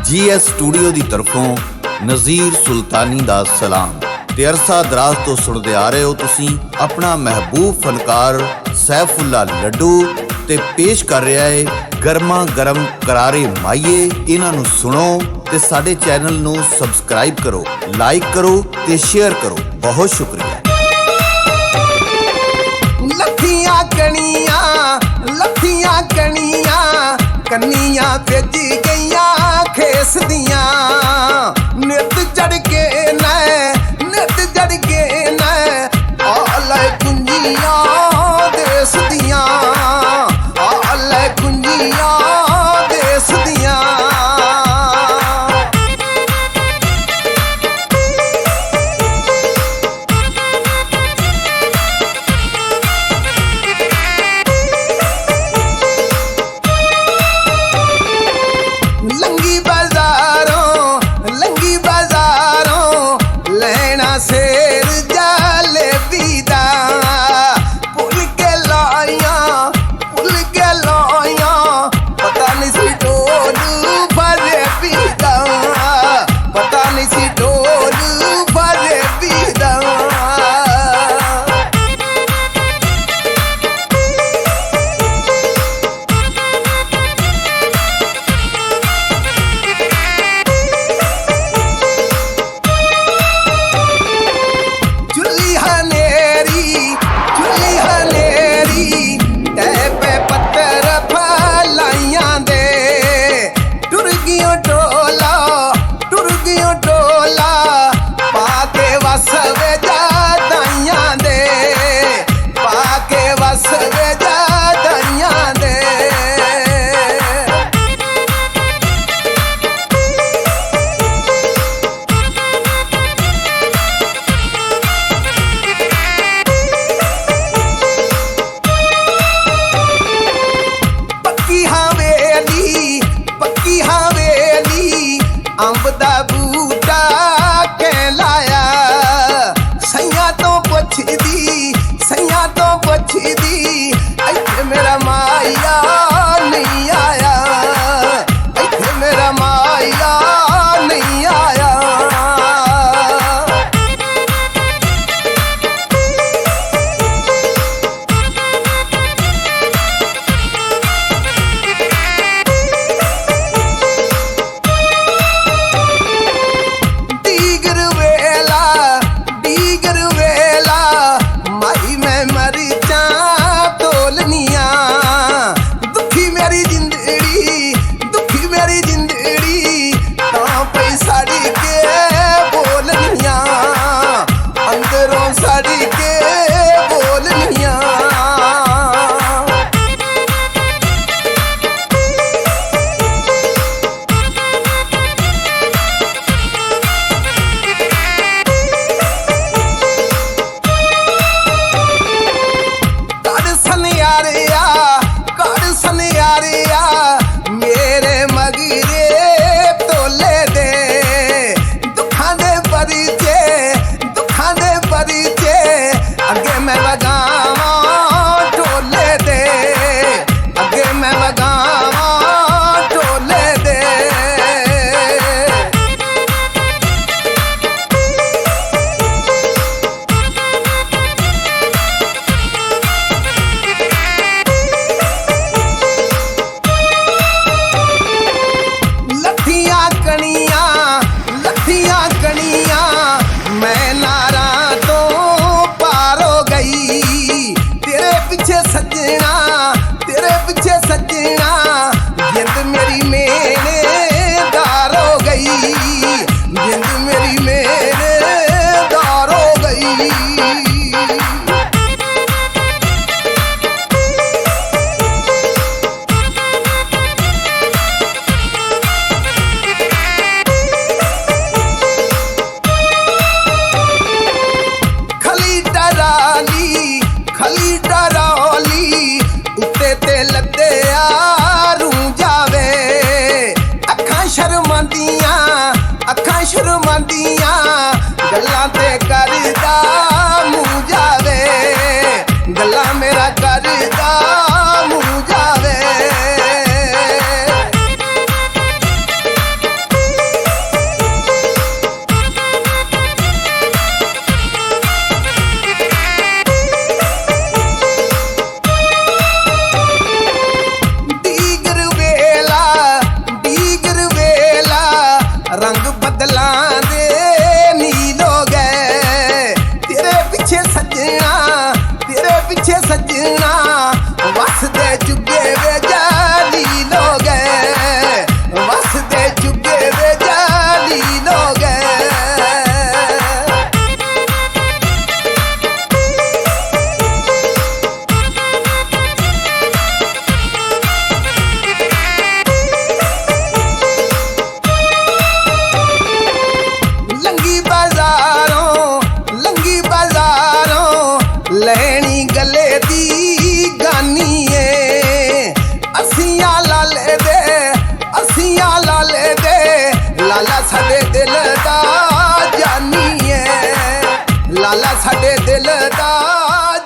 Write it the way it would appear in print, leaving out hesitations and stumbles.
GS studio की तरफों नज़ीर सुल्तानी दा सलाम। ते अरसा दराज तो सुनते आ रहे हो तुसी अपना महबूब फनकार सैफुल्ला लड्डू ते पेश कर रहा है गर्मा गर्म करारे माइये। इन्हां नूं सुनो ते साडे चैनल नूं सबसक्राइब करो, लाइक करो ते शेयर करो। बहुत शुक्रिया। लथियां कनियां कन्नियां भेज गईया खेस दियां नित जड़ के न आले कुंजियां देस दियां आले कुंजियां देस दियां। लंगी बाजारों लेना शेर जलेबी दा पुल के लाइया पता नहीं सी डोल भरे पीदा पता नहीं सी डोल भरे पीदा। पक्की हवेली अंब दा बूटा के लाया सैया तो पुछदी इत्थे मेरा माया नहीं आया इत्थे मेरा माया नहीं आया। मेरे मगरे तोले दे ਹਾਲ ਆ ਸਾਡੇ ਦਿਲ ਦਾ